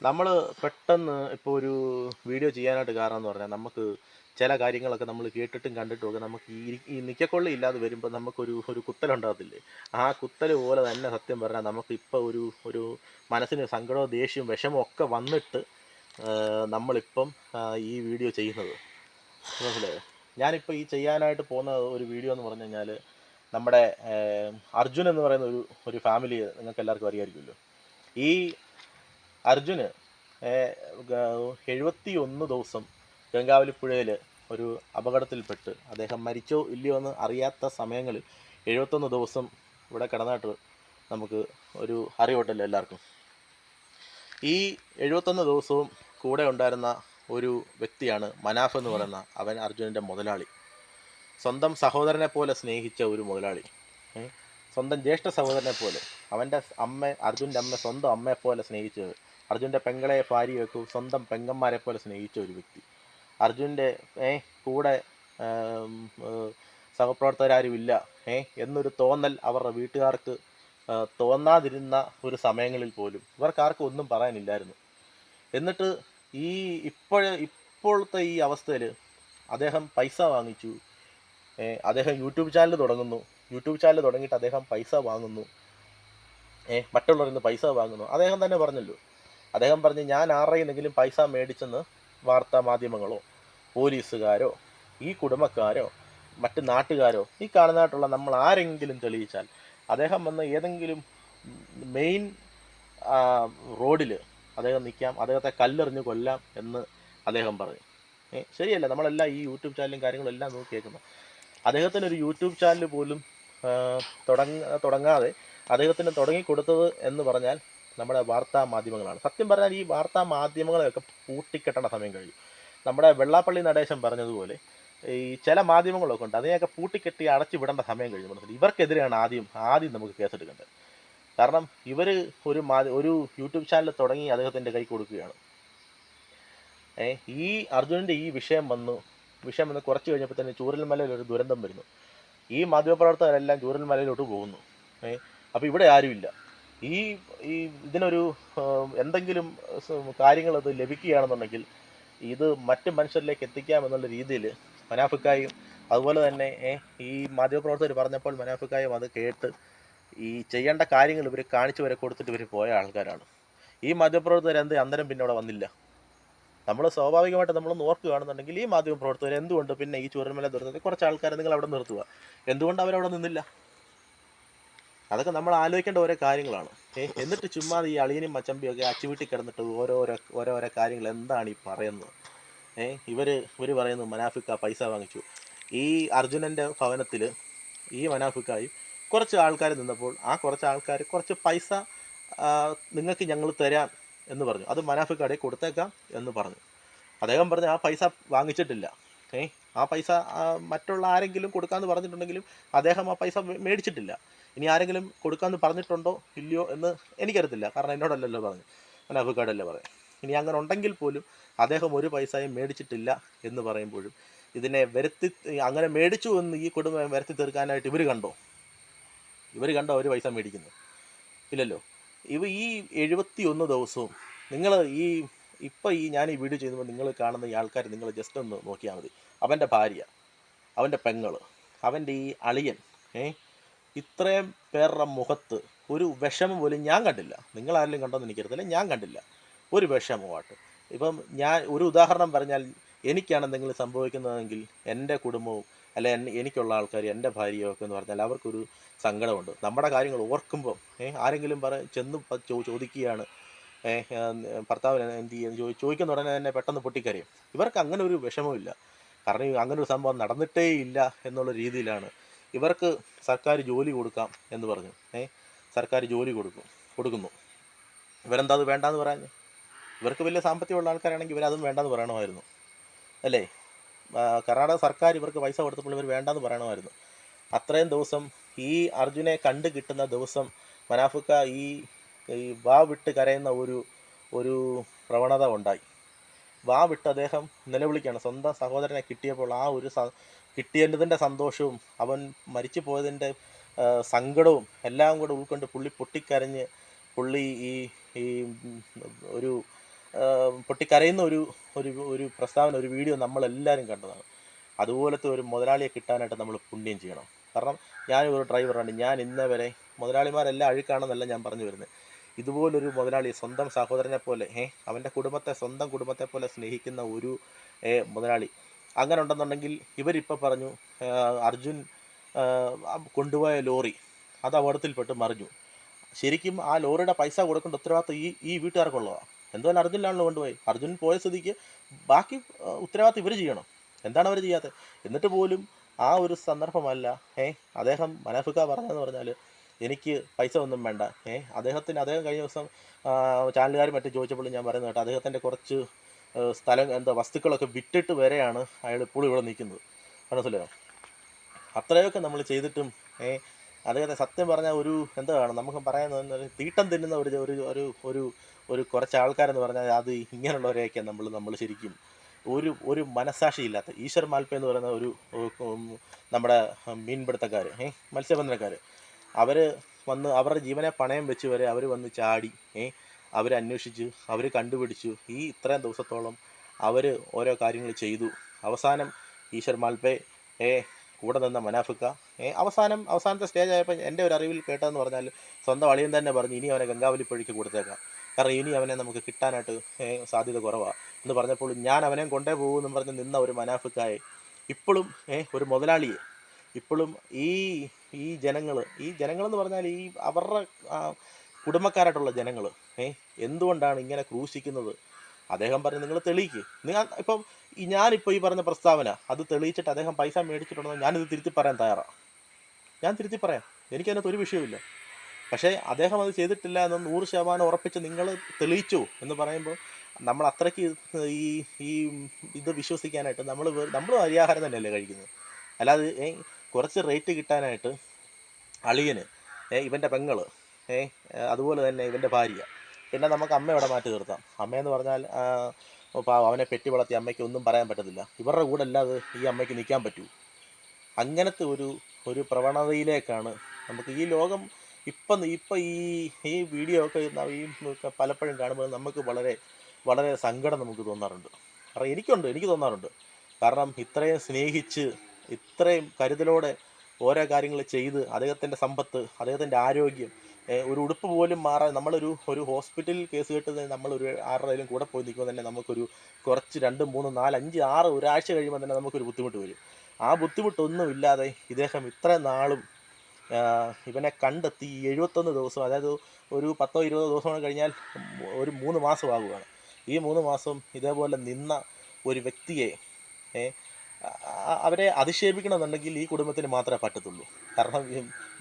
നമ്മൾ പെട്ടെന്ന് ഇപ്പോൾ ഒരു വീഡിയോ ചെയ്യാനായിട്ട് കാരണം എന്ന് പറഞ്ഞാൽ നമുക്ക് ചില കാര്യങ്ങളൊക്കെ നമ്മൾ കേട്ടിട്ടും കണ്ടിട്ടും ഒക്കെ നമുക്ക് ഈ നിൽക്കക്കൊള്ളി ഇല്ലാതെ വരുമ്പോൾ നമുക്കൊരു ഒരു കുത്തലുണ്ടാകത്തില്ലേ. ആ കുത്തൽ പോലെ തന്നെ സത്യം പറഞ്ഞാൽ നമുക്കിപ്പോൾ ഒരു മനസ്സിന് സങ്കടവും ദേഷ്യവും വിഷമവും ഒക്കെ വന്നിട്ട് നമ്മളിപ്പം ഈ വീഡിയോ ചെയ്യുന്നത് മനസ്സിലായോ. ഞാനിപ്പോൾ ഈ ചെയ്യാനായിട്ട് പോകുന്ന ഒരു വീഡിയോ എന്ന് പറഞ്ഞു കഴിഞ്ഞാൽ നമ്മുടെ അർജുൻ എന്ന് പറയുന്ന ഒരു ഫാമിലി നിങ്ങൾക്ക് എല്ലാവർക്കും അറിയാമായിരിക്കുമല്ലോ. ഈ അർജുന് 71 ദിവസം ഗംഗാവലിപ്പുഴയിൽ ഒരു അപകടത്തിൽപ്പെട്ട് അദ്ദേഹം മരിച്ചോ ഇല്ലയോ എന്ന് അറിയാത്ത സമയങ്ങളിൽ 71 ദിവസം ഇവിടെ കിടന്നിട്ട് നമുക്ക് ഒരു അറിവുണ്ടല്ലോ എല്ലാവർക്കും. ഈ 71 ദിവസവും കൂടെ ഉണ്ടായിരുന്ന ഒരു വ്യക്തിയാണ് മനാഫ് എന്ന് പറയുന്ന അവൻ അർജുനൻ്റെ മുതലാളി. സ്വന്തം സഹോദരനെ പോലെ സ്നേഹിച്ച ഒരു മുതലാളി, സ്വന്തം ജ്യേഷ്ഠ സഹോദരനെ പോലെ. അവൻ്റെ അർജുൻ്റെ അമ്മ സ്വന്തം അമ്മയെപ്പോലെ സ്നേഹിച്ചത്, അർജുൻ്റെ പെങ്ങളെ ഭാര്യയൊക്കെ സ്വന്തം പെങ്ങന്മാരെ പോലെ സ്നേഹിച്ച ഒരു വ്യക്തി. അർജുൻ്റെ കൂടെ സഹപ്രവർത്തകരാരുമില്ല എന്നൊരു തോന്നൽ അവരുടെ വീട്ടുകാർക്ക് തോന്നാതിരുന്ന ഒരു സമയങ്ങളിൽ പോലും ഇവർക്കാർക്കും ഒന്നും പറയാനില്ലായിരുന്നു. എന്നിട്ട് ഈ ഇപ്പോഴത്തെ ഈ അവസ്ഥയിൽ അദ്ദേഹം പൈസ വാങ്ങിച്ചു. അദ്ദേഹം യൂട്യൂബ് ചാനൽ തുടങ്ങുന്നു. യൂട്യൂബ് ചാനൽ തുടങ്ങിയിട്ട് അദ്ദേഹം പൈസ വാങ്ങുന്നു. മറ്റുള്ളവരിൽ നിന്ന് പൈസ വാങ്ങുന്നു. അദ്ദേഹം തന്നെ പറഞ്ഞല്ലോ, അദ്ദേഹം പറഞ്ഞ് ഞാൻ ആരുടെയെങ്കിലും പൈസ മേടിച്ചെന്ന് വാർത്താ മാധ്യമങ്ങളോ പോലീസുകാരോ ഈ കുടുംബക്കാരോ മറ്റ് നാട്ടുകാരോ ഈ കാണുന്നതായിട്ടുള്ള നമ്മൾ ആരെങ്കിലും തെളിയിച്ചാൽ അദ്ദേഹം വന്ന് ഏതെങ്കിലും മെയിൻ റോഡിൽ അദ്ദേഹം നിൽക്കാം, അദ്ദേഹത്തെ കല്ലെറിഞ്ഞ് കൊല്ലാം എന്ന് അദ്ദേഹം പറഞ്ഞു. ശരിയല്ല, നമ്മളെല്ലാം ഈ യൂട്യൂബ് ചാനലും കാര്യങ്ങളും എല്ലാം നോക്കി കേൾക്കുന്നു. അദ്ദേഹത്തിന് ഒരു യൂട്യൂബ് ചാനൽ പോലും തുടങ്ങാതെ അദ്ദേഹത്തിന് തുടങ്ങിക്കൊടുത്തത് എന്ന് പറഞ്ഞാൽ നമ്മുടെ വാർത്താ മാധ്യമങ്ങളാണ്. സത്യം പറഞ്ഞാൽ ഈ വാർത്താ മാധ്യമങ്ങളെയൊക്കെ പൂട്ടിക്കെട്ടേണ്ട സമയം കഴിഞ്ഞു. നമ്മുടെ വെള്ളാപ്പള്ളി നടേശൻ പറഞ്ഞതുപോലെ ഈ ചില മാധ്യമങ്ങളൊക്കെ ഉണ്ട്, അതിനെയൊക്കെ പൂട്ടിക്കെട്ടി അടച്ചു വിടേണ്ട സമയം കഴിഞ്ഞു. മനസ്സിലായി, ഇവർക്കെതിരെയാണ് ആദ്യം നമുക്ക് കേസെടുക്കേണ്ടത്. കാരണം ഇവർ ഒരു യൂട്യൂബ് ചാനൽ തുടങ്ങി അദ്ദേഹത്തിൻ്റെ കൈ കൊടുക്കുകയാണ്. ഈ അർജുനൻ്റെ ഈ വിഷയം വന്ന് കുറച്ച് കഴിഞ്ഞപ്പോൾ തന്നെ ചൂരൽമലയിൽ ഒരു ദുരന്തം വരുന്നു. ഈ മാധ്യമപ്രവർത്തകരെല്ലാം ചൂരൽമലയിലോട്ട് പോകുന്നു. അപ്പോൾ ഇവിടെ ആരുമില്ല. ഈ ഇതിനൊരു എന്തെങ്കിലും കാര്യങ്ങളത് ലഭിക്കുകയാണെന്നുണ്ടെങ്കിൽ ഇത് മറ്റ് മനുഷ്യരിലേക്ക് എത്തിക്കാമെന്നുള്ള രീതിയിൽ മനാഫിക്കായും അതുപോലെ തന്നെ ഈ മാധ്യമപ്രവർത്തകർ പറഞ്ഞപ്പോൾ മനാഫിക്കായും അത് കേട്ട് ഈ ചെയ്യേണ്ട കാര്യങ്ങൾ ഇവർ കാണിച്ചു വരെ കൊടുത്തിട്ട് ഇവർ പോയ ആൾക്കാരാണ്. ഈ മാധ്യമപ്രവർത്തകർ അന്നേരം പിന്നെ അവിടെ വന്നില്ല. നമ്മൾ സ്വാഭാവികമായിട്ട് നമ്മളൊന്ന് ഓർക്കുകയാണെന്നുണ്ടെങ്കിൽ ഈ മാധ്യമപ്രവർത്തകർ എന്തുകൊണ്ട് പിന്നെ ഈ ചൂരൽമല ദുരന്തത്തിൽ കുറച്ച് ആൾക്കാരെ നിങ്ങൾ അവിടെ നിർത്തുക, എന്തുകൊണ്ട് അവരവിടെ നിന്നില്ല? അതൊക്കെ നമ്മൾ ആലോചിക്കേണ്ട ഓരോ കാര്യങ്ങളാണ്. എന്നിട്ട് ചുമ്മാ ഈ അളിയനും മച്ചമ്പിയും ഒക്കെ അച്ചുവീട്ടി കിടന്നിട്ട് ഓരോരോ കാര്യങ്ങൾ എന്താണ് ഈ പറയുന്നത്? ഇവർ പറയുന്നു മനാഫിക്ക പൈസ വാങ്ങിച്ചു. ഈ അർജുനൻ്റെ ഭവനത്തിൽ ഈ മനാഫിക്കായി കുറച്ച് ആൾക്കാർ നിന്നപ്പോൾ ആ കുറച്ച് ആൾക്കാർ കുറച്ച് പൈസ നിങ്ങൾക്ക് ഞങ്ങൾ തരാം എന്ന് പറഞ്ഞു. അത് മനാഫിക്കാടെ കൊടുത്തേക്കാം എന്ന് പറഞ്ഞു. അദ്ദേഹം പറഞ്ഞു ആ പൈസ വാങ്ങിച്ചിട്ടില്ല. ആ പൈസ മറ്റുള്ള ആരെങ്കിലും കൊടുക്കാമെന്ന് പറഞ്ഞിട്ടുണ്ടെങ്കിലും അദ്ദേഹം ആ പൈസ മേടിച്ചിട്ടില്ല. ഇനി ആരെങ്കിലും കൊടുക്കാമെന്ന് പറഞ്ഞിട്ടുണ്ടോ ഇല്ലയോ എന്ന് എനിക്കറിയത്തില്ല, കാരണം എന്നോടല്ലല്ലോ പറഞ്ഞു, മനാഫിക്കാടല്ലേ പറയാം. ഇനി അങ്ങനെ ഉണ്ടെങ്കിൽ പോലും അദ്ദേഹം ഒരു പൈസയും മേടിച്ചിട്ടില്ല എന്ന് പറയുമ്പോഴും ഇതിനെ അങ്ങനെ മേടിച്ചു എന്ന് ഈ കുടുംബം വരുത്തി തീർക്കാനായിട്ട് ഇവർ കണ്ടോ ഒരു പൈസ മേടിക്കുന്നത്? ഇല്ലല്ലോ. ഈ 71 ദിവസവും നിങ്ങൾ ഇപ്പം ഞാൻ ഈ വീഡിയോ ചെയ്യുമ്പോൾ നിങ്ങൾ കാണുന്ന ഈ ആൾക്കാർ നിങ്ങൾ ജസ്റ്റ് ഒന്ന് നോക്കിയാൽ മതി. അവൻ്റെ ഭാര്യ, അവൻ്റെ പെങ്ങൾ, അവൻ്റെ ഈ അളിയൻ, ഇത്രയും പേരുടെ മുഖത്ത് ഒരു വിഷമം പോലും ഞാൻ കണ്ടില്ല. നിങ്ങളാരെങ്കിലും കണ്ടോന്ന് എനിക്കറിയത്തില്ല, ഞാൻ കണ്ടില്ല ഒരു വിഷമമായിട്ട്. ഇപ്പം ഞാൻ ഒരു ഉദാഹരണം പറഞ്ഞാൽ, എനിക്കാണ് എന്തെങ്കിലും സംഭവിക്കുന്നതെങ്കിൽ എൻ്റെ കുടുംബവും അല്ലെ എനിക്കുള്ള ആൾക്കാർ, എൻ്റെ ഭാര്യയോ ഒക്കെ എന്ന് പറഞ്ഞാൽ അവർക്കൊരു സങ്കടമുണ്ട്. നമ്മുടെ കാര്യങ്ങൾ ഓർക്കുമ്പോൾ ആരെങ്കിലും ചെന്ന് ചോദിക്കുകയാണ് ഭർത്താവിന് എന്ത് ചെയ്യുന്നു ചോദിക്കുന്ന ഉടനെ തന്നെ പെട്ടെന്ന് പൊട്ടിക്കരയും. ഇവർക്ക് അങ്ങനെ ഒരു വിഷമമില്ല, കാരണം അങ്ങനെ ഒരു സംഭവം നടന്നിട്ടേ ഇല്ല എന്നുള്ള രീതിയിലാണ്. ഇവർക്ക് സർക്കാർ ജോലി കൊടുക്കാം എന്ന് പറഞ്ഞു. സർക്കാർ ജോലി കൊടുക്കുന്നു. ഇവരെന്താ അത് വേണ്ടാന്ന് പറയാൻ? ഇവർക്ക് വലിയ സാമ്പത്തികമുള്ള ആൾക്കാരാണെങ്കിൽ ഇവരതും വേണ്ടാന്ന് പറയണമായിരുന്നു, അല്ലേ? കർണാടക സർക്കാർ ഇവർക്ക് പൈസ കൊടുത്തപ്പോൾ ഇവർ വേണ്ടാന്ന് പറയണമായിരുന്നു. അത്രയും ദിവസം ഈ അർജുനെ കണ്ടു കിട്ടുന്ന ദിവസം മനാഫിക്ക ഈ വാ വിട്ട് കരയുന്ന ഒരു പ്രവണത ഉണ്ടായി. വാ വിട്ട് അദ്ദേഹം നിലവിളിക്കുകയാണ്. സ്വന്തം സഹോദരനെ കിട്ടിയപ്പോൾ ആ ഒരു കിട്ടിയതിൻ്റെ സന്തോഷവും അവൻ മരിച്ചു പോയതിൻ്റെ സങ്കടവും എല്ലാം കൂടെ ഉൾക്കൊണ്ട് പുള്ളി പൊട്ടിക്കരഞ്ഞ് പുള്ളി ഈ ഒരു പൊട്ടിക്കരയുന്ന ഒരു ഒരു ഒരു പ്രസ്താവന, ഒരു വീഡിയോ നമ്മളെല്ലാവരും കണ്ടതാണ്. അതുപോലത്തെ ഒരു മുതലാളിയെ കിട്ടാനായിട്ട് നമ്മൾ പുണ്യം ചെയ്യണം. കാരണം ഞാൻ ഒരു ഡ്രൈവറാണ്. ഞാൻ ഇന്നേ വരെ, മുതലാളിമാരെല്ലാം അഴുക്കാണെന്നല്ല ഞാൻ പറഞ്ഞു വരുന്നത്, ഇതുപോലൊരു മുതലാളി സ്വന്തം സഹോദരനെ പോലെ അവൻ്റെ കുടുംബത്തെ സ്വന്തം കുടുംബത്തെ പോലെ സ്നേഹിക്കുന്ന ഒരു മുതലാളി അങ്ങനെ ഉണ്ടെന്നുണ്ടെങ്കിൽ, ഇവരിപ്പോൾ പറഞ്ഞു അർജുൻ കൊണ്ടുപോയ ലോറി അത് അപകടത്തിൽപ്പെട്ട് മറിഞ്ഞു. ശരിക്കും ആ ലോറിയുടെ പൈസ കൊടുക്കേണ്ട ഉത്തരവാദിത്വം ഈ വീട്ടുകാർക്കുള്ളതാണ്. എന്തായാലും അർജുനിലാണല്ലോ കൊണ്ടുപോയി. അർജുൻ പോയ സ്ഥിതിക്ക് ബാക്കി ഉത്തരവാദിത്വം ഇവർ ചെയ്യണം. എന്താണ് അവർ ചെയ്യാത്തത്? എന്നിട്ട് പോലും ആ ഒരു സന്ദർഭമല്ല അദ്ദേഹം മനാഫിക്ക പറഞ്ഞതെന്ന് പറഞ്ഞാൽ, എനിക്ക് പൈസ ഒന്നും വേണ്ട. അദ്ദേഹം കഴിഞ്ഞ ദിവസം ചാനലുകാർ മറ്റും ചോദിച്ചപ്പോഴും ഞാൻ പറയുന്നത് കേട്ടോ, അദ്ദേഹത്തിൻ്റെ കുറച്ച് സ്ഥലം വസ്തുക്കളൊക്കെ വിറ്റിട്ട് വരെയാണ് അയാൾ ഇപ്പോൾ ഇവിടെ നിൽക്കുന്നത്. മനസ്സിലായോ? അത്രയൊക്കെ നമ്മൾ ചെയ്തിട്ടും അദ്ദേഹത്തെ സത്യം പറഞ്ഞാൽ ഒരു എന്താണ് നമുക്ക് പറയുന്നത്, തീട്ടം തിന്നുന്ന ഒരു കുറച്ച് ആൾക്കാരെന്ന് പറഞ്ഞാൽ അത് ഇങ്ങനെയുള്ളവരെയൊക്കെ നമ്മൾ ശരിക്കും ഒരു മനസ്സാക്ഷിയില്ലാത്ത ഈശ്വർ മാൽപ്പ എന്ന് പറയുന്ന ഒരു നമ്മുടെ മീൻപിടുത്തക്കാർ, മത്സ്യബന്ധനക്കാർ, അവർ വന്ന് അവരുടെ ജീവനെ പണയം വെച്ച് വരെ അവർ വന്ന് ചാടി അവരന്വേഷിച്ച് അവർ കണ്ടുപിടിച്ചു. ഇത്രയും ദിവസത്തോളം അവർ ഓരോ കാര്യങ്ങൾ ചെയ്തു. അവസാനം ഈശ്വർ മാൽപ്പെ കൂടെ നിന്ന മനാഫിക്ക അവസാനത്തെ സ്റ്റേജ് ആയപ്പോൾ എൻ്റെ ഒരു അറിവിൽ കേട്ടതെന്ന് പറഞ്ഞാൽ, സ്വന്തം അളിയൻ തന്നെ പറഞ്ഞു ഇനി അവനെ ഗംഗാവലിപ്പുഴയ്ക്ക് കൊടുത്തേക്കാം, കാരണം ഇനി അവനെ നമുക്ക് കിട്ടാനായിട്ട് സാധ്യത കുറവാണ് എന്ന് പറഞ്ഞപ്പോൾ, ഞാൻ അവനെ കൊണ്ടേ പോകുമെന്ന് പറഞ്ഞ് നിന്ന ഒരു മനാഫിക്കായെ ഇപ്പോഴും ഒരു മുതലാളിയെ ഇപ്പോഴും ഈ ജനങ്ങളെന്ന് പറഞ്ഞാൽ അവരുടെ കുടുംബക്കാരായിട്ടുള്ള ജനങ്ങൾ എന്തുകൊണ്ടാണ് ഇങ്ങനെ ക്രൂശിക്കുന്നത്? അദ്ദേഹം പറഞ്ഞു നിങ്ങൾ തെളിയിക്ക്. ഇപ്പം ഞാനിപ്പോൾ ഈ പറഞ്ഞ പ്രസ്താവന അത് തെളിയിച്ചിട്ട് അദ്ദേഹം പൈസ മേടിച്ചിട്ടുണ്ടെന്ന് ഞാനിത് തിരുത്തി പറയാൻ തയ്യാറാണ്. ഞാൻ തിരുത്തി പറയാം, എനിക്കതിനകത്ത് ഒരു വിഷയമില്ല. പക്ഷേ അദ്ദേഹം അത് ചെയ്തിട്ടില്ല എന്ന് 100% ഉറപ്പിച്ച് നിങ്ങൾ തെളിയിച്ചു എന്ന് പറയുമ്പോൾ, നമ്മൾ അത്രയ്ക്ക് ഈ ഇത് വിശ്വസിക്കാനായിട്ട് നമ്മൾ അരിയാഹാരം തന്നെയല്ലേ കഴിക്കുന്നത്. അല്ലാതെ കുറച്ച് റേറ്റ് കിട്ടാനായിട്ട് അളിയന് ഇവൻ്റെ പെങ്ങള് അതുപോലെ തന്നെ ഇവൻ്റെ ഭാര്യ, പിന്നെ നമുക്ക് അമ്മയോടെ മാറ്റി നിർത്താം. അമ്മയെന്ന് പറഞ്ഞാൽ അവനെ പെറ്റി വളർത്തി അമ്മയ്ക്ക് ഒന്നും പറയാൻ പറ്റത്തില്ല. ഇവരുടെ കൂടെ അല്ലാതെ ഈ അമ്മയ്ക്ക് നിൽക്കാൻ പറ്റൂ? അങ്ങനത്തെ ഒരു പ്രവണതയിലേക്കാണ് നമുക്ക് ഈ ലോകം ഇപ്പം ഈ വീഡിയോ ഒക്കെ പലപ്പോഴും കാണുമ്പോൾ നമുക്ക് വളരെ വളരെ സങ്കടം നമുക്ക് തോന്നാറുണ്ട്. കാരണം എനിക്ക് തോന്നാറുണ്ട്. കാരണം ഇത്രയും സ്നേഹിച്ച് ഇത്രയും കരുതലോടെ ഓരോ കാര്യങ്ങൾ ചെയ്ത് അദ്ദേഹത്തിൻ്റെ സമ്പത്ത്, അദ്ദേഹത്തിൻ്റെ ആരോഗ്യം, ഒരു ഉടുപ്പ് പോലും മാറാൻ ഒരു ഹോസ്പിറ്റൽ കേസ് കേട്ട് നമ്മളൊരു ആരുടെയും കൂടെ പോയി നിൽക്കുമ്പോൾ തന്നെ നമുക്കൊരു കുറച്ച് 2, 3, 4, 5, 6 ഒരാഴ്ച കഴിയുമ്പോൾ തന്നെ നമുക്കൊരു ബുദ്ധിമുട്ട് വരും. ആ ബുദ്ധിമുട്ടൊന്നുമില്ലാതെ ഇദ്ദേഹം ഇത്രയും നാളും ഇവനെ കണ്ടെത്തി 71 ദിവസം, അതായത് ഒരു 10 20 ദിവസം കഴിഞ്ഞാൽ ഒരു 3 മാസമാകുകയാണ്. ഈ 3 മാസം ഇതേപോലെ നിന്ന ഒരു വ്യക്തിയെ അവരെ അധിക്ഷേപിക്കണമെന്നുണ്ടെങ്കിൽ ഈ കുടുംബത്തിന് മാത്രമേ പറ്റത്തുള്ളൂ. കാരണം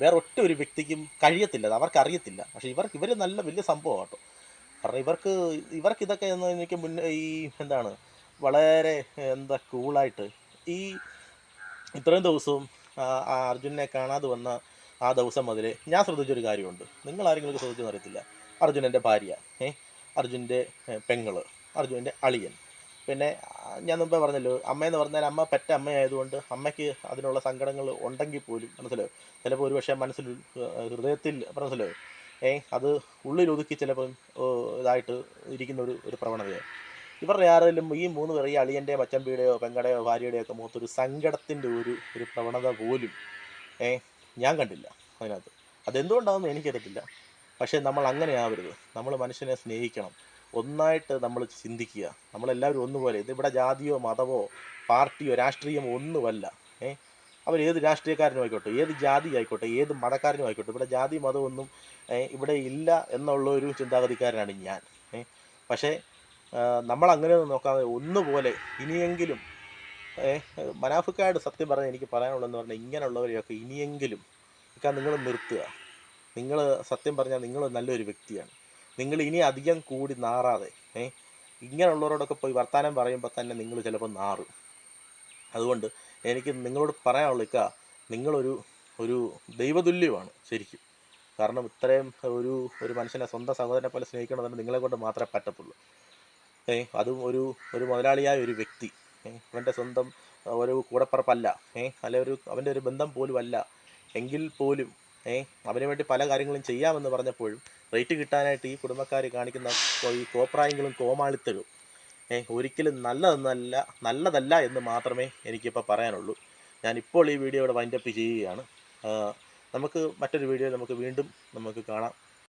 വേറെ ഒറ്റ ഒരു വ്യക്തിക്കും കഴിയത്തില്ല, അവർക്കറിയത്തില്ല. പക്ഷേ ഇവർ നല്ല വലിയ സംഭവം കേട്ടോ. കാരണം ഇവർക്ക് ഇതൊക്കെ എനിക്ക് മുന്നേ എന്താണ് വളരെ കൂളായിട്ട് ഇത്രയും ദിവസവും ആ അർജുനെ കാണാതെ വന്ന ആ ദിവസം മുതൽ ഞാൻ ശ്രദ്ധിച്ചൊരു കാര്യമുണ്ട്. നിങ്ങൾ ആരെങ്കിലും ശ്രദ്ധിച്ചെന്ന് അറിയത്തില്ല. അർജുനൻ്റെ ഭാര്യ, അർജുൻ്റെ പെങ്ങള്, അർജുനൻ്റെ അളിയൻ, പിന്നെ ഞാൻ മുമ്പേ പറഞ്ഞല്ലോ, അമ്മയെന്ന് പറഞ്ഞാൽ അമ്മ പെറ്റ അമ്മയായതുകൊണ്ട് അമ്മയ്ക്ക് അതിനുള്ള സങ്കടങ്ങൾ ഉണ്ടെങ്കിൽ പോലും മനസ്സിലായോ, ചിലപ്പോൾ ഒരു പക്ഷേ ഹൃദയത്തിൽ മനസ്സിലായോ അത് ഉള്ളിലൊതുക്കി ചിലപ്പം ഇതായിട്ട് ഇരിക്കുന്ന ഒരു പ്രവണതയാണ്. ഇവരുടെ ആരെങ്കിലും ഈ 3 പേർ, ഈ അളിയൻ്റെയോ മച്ചമ്പിയുടെയോ പെങ്ങളുടെയോ ഭാര്യയുടെയോ ഒക്കെ മുഖത്തൊരു സങ്കടത്തിൻ്റെ ഒരു പ്രവണത പോലും ഞാൻ കണ്ടില്ല അതിനകത്ത്. അതെന്തുകൊണ്ടാണെന്ന് എനിക്കറിയത്തില്ല. പക്ഷേ നമ്മൾ അങ്ങനെ ആവരുത്. നമ്മൾ മനുഷ്യനെ സ്നേഹിക്കണം. ഒന്നായിട്ട് നമ്മൾ ചിന്തിക്കുക. നമ്മളെല്ലാവരും ഒന്നുപോലെ. ഇതിവിടെ ജാതിയോ മതമോ പാർട്ടിയോ രാഷ്ട്രീയമോ ഒന്നുമല്ല. അവരേത് രാഷ്ട്രീയക്കാരനും ആയിക്കോട്ടെ, ഏത് ജാതി ആയിക്കോട്ടെ, ഏത് മതക്കാരനും ആയിക്കോട്ടെ, ഇവിടെ ജാതി മതമൊന്നും ഇവിടെ ഇല്ല എന്നുള്ളൊരു ചിന്താഗതിക്കാരനാണ് ഞാൻ. പക്ഷേ നമ്മളങ്ങനെയൊന്നും നോക്കാതെ ഒന്നുപോലെ ഇനിയെങ്കിലും മനാഫിക്കായോട് സത്യം പറഞ്ഞാൽ എനിക്ക് പറയാനുള്ളതെന്ന് പറഞ്ഞാൽ, ഇങ്ങനെയുള്ളവരെയൊക്കെ ഇനിയെങ്കിലും നിങ്ങൾ നിർത്തുക. നിങ്ങൾ സത്യം പറഞ്ഞാൽ നിങ്ങൾ നല്ലൊരു വ്യക്തിയാണ്. നിങ്ങൾ ഇനി അധികം കൂടി നാറാതെ ഇങ്ങനെയുള്ളവരോടൊക്കെ പോയി വർത്തമാനം പറയുമ്പോൾ തന്നെ നിങ്ങൾ ചിലപ്പോൾ നാറും. അതുകൊണ്ട് എനിക്ക് നിങ്ങളോട് പറയാനുള്ള നിങ്ങളൊരു ദൈവതുല്യമാണ് ശരിക്കും. കാരണം ഇത്രയും ഒരു മനുഷ്യനെ സ്വന്തം സഹോദരനെ പോലെ സ്നേഹിക്കണമെന്ന് നിങ്ങളെ കൊണ്ട് മാത്രമേ പറ്റത്തുള്ളൂ. അതും ഒരു മുതലാളിയായ ഒരു വ്യക്തി, അവൻ്റെ സ്വന്തം ഒരു കൂടപ്പറപ്പല്ല, അല്ലെ അവൻ്റെ ഒരു ബന്ധം പോലും അല്ല എങ്കിൽ പോലും അവന് വേണ്ടി പല കാര്യങ്ങളും ചെയ്യാമെന്ന് പറഞ്ഞപ്പോഴും റേറ്റ് കിട്ടാനായിട്ട് ഈ കുടുംബക്കാർ കാണിക്കുന്ന ഈ കോപ്രായങ്ങളും കോമാളിത്തരവും ഒരിക്കലും നല്ലതല്ല എന്ന് മാത്രമേ എനിക്കിപ്പോൾ പറയാനുള്ളൂ. ഞാനിപ്പോൾ ഈ വീഡിയോ ഇവിടെ വൈൻഡപ്പ് ചെയ്യുകയാണ്. നമുക്ക് മറ്റൊരു വീഡിയോ നമുക്ക് വീണ്ടും കാണാം.